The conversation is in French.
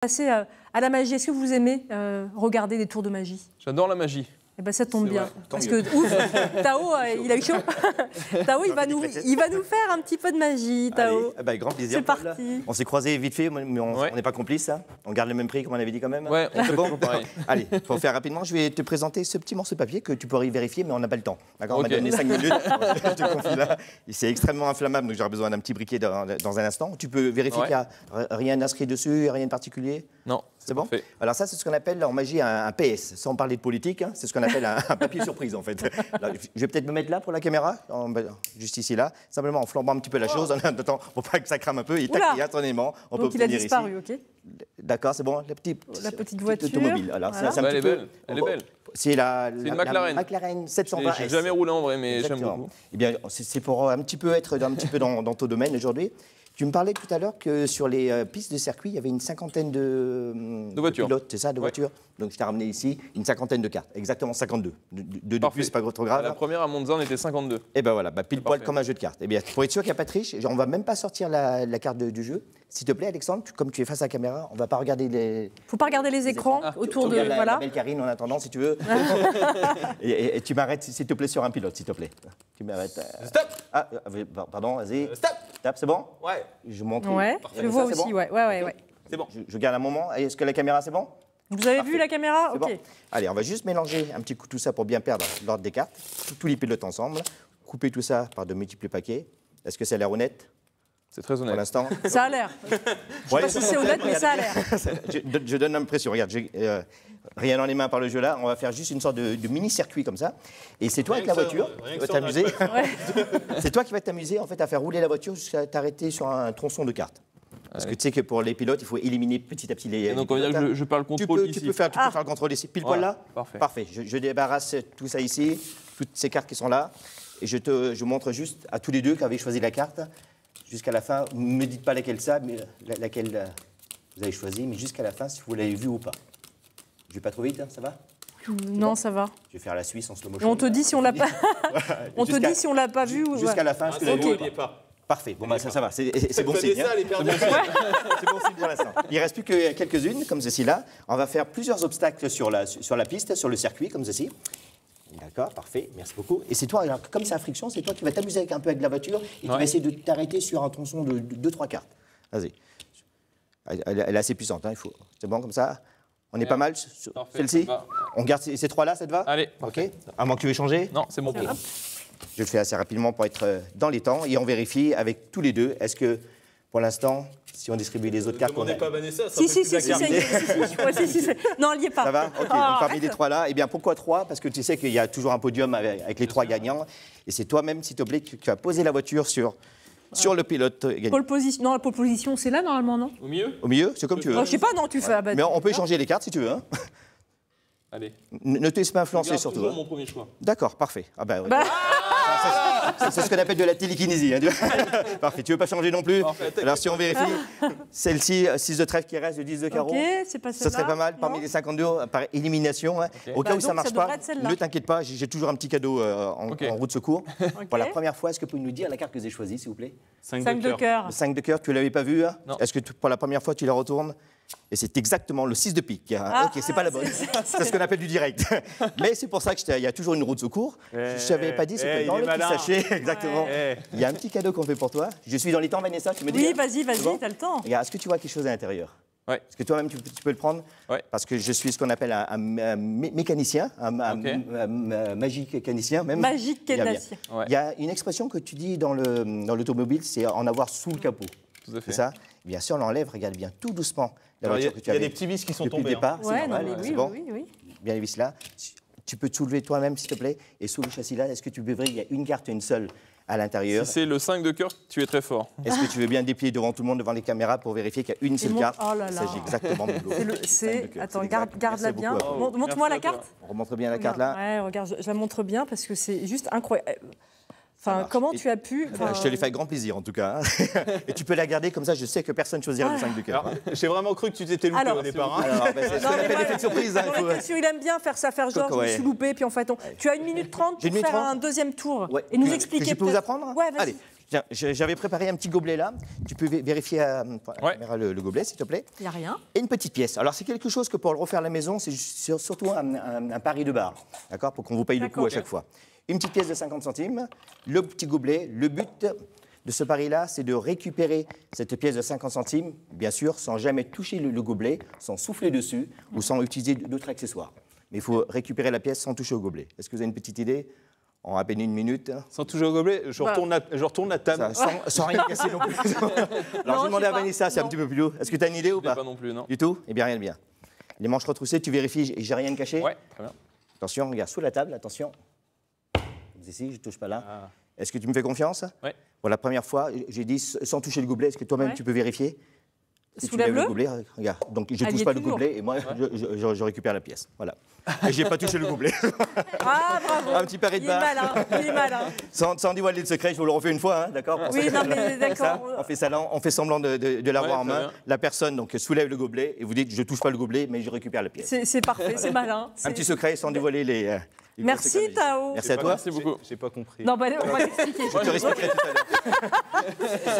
Passer à la magie. Est-ce que vous aimez regarder des tours de magie? J'adore la magie. Eh ben ça tombe bien. Parce que ouf, Tao, il a eu chaud. Tao, il va nous faire un petit peu de magie, Tao. Allez, grand plaisir. C'est parti. On s'est croisés vite fait, mais on n'est pas complices. Hein. On garde le même prix, comme on avait dit quand même. Ouais, on fait bon. pareil. Allez, pour faire rapidement, je vais te présenter ce petit morceau de papier que tu pourrais y vérifier, mais on n'a pas le temps. D'accord, on m'a donné 5 minutes. Je te confie là. C'est extrêmement inflammable, donc j'aurai besoin d'un petit briquet dans un instant. Tu peux vérifier qu'il n'y a rien inscrit dessus, rien de particulier? Non. C'est bon? Alors ça, c'est ce qu'on appelle en magie un PS, sans parler de politique. Hein, c'est ce qu'on appelle un papier surprise, en fait. Là, je vais peut-être me mettre là pour la caméra, juste ici, là. Simplement en flambant un petit peu la chose, en attendant, pour pas que ça crame un peu. Et tac, instantanément, on peut obtenir ici. Donc il a disparu, ok. D'accord, c'est bon, la petite voiture automobile. Alors, voilà. c'est un petit peu... Elle est belle. C'est une McLaren. McLaren 720S. J'ai jamais roulé en vrai, mais j'aime beaucoup. Eh bien, c'est pour un petit peu être dans ton domaine aujourd'hui. Tu me parlais tout à l'heure que sur les pistes de circuit, il y avait une cinquantaine de voitures. Pilotes, c'est ça, de voitures. Donc je t'ai ramené ici une cinquantaine de cartes, exactement 52. De plus, c'est pas trop grave. La première à Monza, on était 52. Et ben voilà, pile poil comme un jeu de cartes. Eh bien, pour être sûr qu'il n'y a pas de triche, on va même pas sortir la carte du jeu. S'il te plaît, Alexandre, comme tu es face à la caméra, on va pas regarder les... Faut pas regarder les écrans autour de... La belle Karine en attendant, si tu veux. et tu m'arrêtes, s'il te plaît, sur un pilote, s'il te plaît. Tu m'arrêtes. Stop. Ah, pardon, vas-y. Stop. Stop, c'est bon? Ouais. Je montre. Ouais, je le vois aussi, bon ouais. C'est bon. Je garde un moment. Est-ce que la caméra, c'est bon? Vous avez vu la caméra? Ok. Bon. Allez, on va juste mélanger un petit coup tout ça pour bien perdre l'ordre des cartes. Tous les pilotes ensemble. Couper tout ça par de multiples paquets. Est-ce que ça a l'air honnête? C'est très honnête. Pour l'instant. Ça a l'air. Je sais pas si c'est honnête, mais ça a l'air. Je donne l'impression. Regarde, rien dans les mains par le jeu là. On va faire juste une sorte de mini-circuit comme ça. Et c'est toi avec la voiture qui vas t'amuser. C'est toi qui vas t'amuser en fait à faire rouler la voiture jusqu'à t'arrêter sur un tronçon de cartes. Parce que tu sais que pour les pilotes, il faut éliminer petit à petit les. Donc on va dire que je parle contrôle ici. Tu peux faire le contrôle ici. Pile poil là. Parfait. Je débarrasse tout ça ici, toutes ces cartes qui sont là, et je montre juste à tous les deux qui avaient choisi la carte. Jusqu'à la fin, ne me dites pas laquelle ça, mais laquelle vous avez choisi, mais jusqu'à la fin, si vous l'avez vu ou pas. Je vais pas trop vite, hein, ça va? Non, ça va. Je vais faire la Suisse en slow motion. On te dit si on l'a pas. On te dit si on l'a pas vu ou. Jusqu'à la fin, est-ce que vous l'avez vu pas? Parfait. Bon, ça va. C'est bon signe. C'est bon signe pour l'instant. Il ne reste plus que quelques-unes, comme ceci là. On va faire plusieurs obstacles sur la piste, sur le circuit, comme ceci. D'accord, parfait, merci beaucoup. Et c'est toi, alors, comme c'est à friction, c'est toi qui vas t'amuser un peu avec la voiture et tu vas essayer de t'arrêter sur un tronçon de 2-3 cartes. Vas-y. Elle est assez puissante, hein, il faut. C'est bon comme ça? On est pas mal sur celle-ci? On garde ces trois-là, ça te va? Allez. Ok. À moins que tu veux changer? Non, c'est bon. Okay. Je le fais assez rapidement pour être dans les temps et on vérifie avec tous les deux. Est-ce que, pour l'instant, si on distribue les autres cartes... Ne demandez pas Vanessa, ça Si. Non, elle n'y est pas. Ça va? Ok, donc parmi les trois là, eh bien pourquoi trois? Parce que tu sais qu'il y a toujours un podium avec les trois gagnants. Et c'est toi-même, s'il te plaît, que tu vas poser la voiture sur le pilote gagnant. Pole position. Non, la pole position, c'est là normalement, non? Au milieu? Au milieu, c'est comme tu veux. Oh, je sais pas, non, tu fais. Mais on peut échanger les cartes si tu veux. Hein. Allez. Ne te laisse pas influencer surtout. C'est toujours mon premier choix. D'accord, parfait. Ah bah, c'est ce qu'on appelle de la télékinésie. Hein. Parfait, tu veux pas changer non plus? Alors si on vérifie, celle-ci, 6 de trèfle qui reste, de 10 de carreau. Ok, c'est pas celle-là. Ça serait pas mal, parmi les 52, par élimination. Hein. Au cas où ça marche pas, ne t'inquiète pas, j'ai toujours un petit cadeau en roue de secours. Pour la première fois, est-ce que vous pouvez nous dire la carte que vous avez choisie, s'il vous plaît? 5 de cœur. Le 5 de cœur, tu l'avais pas vu? Hein? Non. Est-ce que pour la première fois, tu la retournes? Et c'est exactement le 6 de pique. Ok, c'est pas la bonne. C'est ce qu'on appelle du direct. Mais c'est pour ça qu'il y a toujours une roue de secours. Je t'avais pas dit, c'était dans le petit sachet. Exactement. Il y a un petit cadeau qu'on fait pour toi. Je suis dans les temps, Vanessa, tu me dis? Oui, vas-y, t'as le temps. Regarde, est-ce que tu vois quelque chose à l'intérieur? Ouais. Est-ce que toi-même, tu peux le prendre? Ouais. Parce que je suis ce qu'on appelle un mécanicien, un magique canicien même. Magique canicien. Il y a une expression que tu dis dans l'automobile, c'est en avoir sous le capot. Tout à fait. C'est ça? Bien sûr, on l'enlève, regarde bien tout doucement. Il y a des petits vis qui sont tombés. Depuis le départ, Ouais, non, mais c'est bon. oui. Bien les vis là. Tu peux te soulever toi-même, s'il te plaît. Et sous le châssis là, est-ce que tu peux ouvrir? Il y a une carte, une seule à l'intérieur. Si c'est le 5 de cœur, tu es très fort. Est-ce que tu veux bien déplier devant tout le monde, devant les caméras, pour vérifier qu'il y a une seule carte? Oh là là. Il s'agit exactement de l'eau. Attends, garde-la bien. Montre-moi la carte. On remonte bien la carte là. Ouais, regarde, je la montre bien parce que c'est juste incroyable. Enfin, comment tu as pu... Je te l'ai fait avec grand plaisir, en tout cas. Hein. Et tu peux la garder, comme ça, je sais que personne ne choisira le 5 de cœur. J'ai vraiment cru que tu t'étais loupé au départ. Hein. C'est ce qu'on appelle l'effet de surprise. Hein, il aime bien faire ça, faire genre, je me suis loupé, puis en fait, tu as 1 minute 30 pour faire un deuxième tour et nous expliquer. Je peux vous apprendre? Ouais, vas-y. Allez, Tiens, j'avais préparé un petit gobelet là. Tu peux vérifier à la caméra le gobelet, s'il te plaît. Il n'y a rien. Et une petite pièce. Alors, c'est quelque chose que pour le refaire à la maison, c'est surtout un pari de bar, d'accord, pour qu'on vous paye le coup à chaque fois. Une petite pièce de 50 centimes, le petit gobelet. Le but de ce pari-là, c'est de récupérer cette pièce de 50 centimes, bien sûr, sans jamais toucher le gobelet, sans souffler dessus ou sans utiliser d'autres accessoires. Mais il faut récupérer la pièce sans toucher au gobelet. Est-ce que vous avez une petite idée? En à peine une minute. Sans toucher au gobelet, je retourne la table. Sans rien casser non plus. Alors, je demandais à Vanessa, c'est un petit peu plus lourd. Est-ce que tu as une idée ou pas? Pas non plus, non. Du tout? Eh bien, rien de bien. Les manches retroussées, tu vérifies, j'ai rien de caché? Ouais, très bien. Attention, regarde, sous la table, attention. Ici, je ne touche pas là. Ah. Est-ce que tu me fais confiance? Oui. Pour la première fois, j'ai dit sans toucher le gobelet. Est-ce que toi-même, tu peux vérifier? Sous la bleue? Le gobelet, regarde. Donc, je ne touche pas le gobelet et moi, je récupère la pièce. Voilà. Et je n'ai pas touché le gobelet. Ah, bravo. Un petit pari de bar. Il est malin. Sans dévoiler le secret, je vous le refais une fois, hein, d'accord? Oui, non, mais d'accord. On fait semblant de l'avoir en main. Bien. La personne donc, soulève le gobelet et vous dites, je ne touche pas le gobelet, mais je récupère la pièce. C'est parfait, c'est malin. Un petit secret sans dévoiler les Merci, Tao. Merci à toi. Merci beaucoup. J'ai pas compris. Non, bah, on va t'expliquer. Je te respecterai tout à l'heure.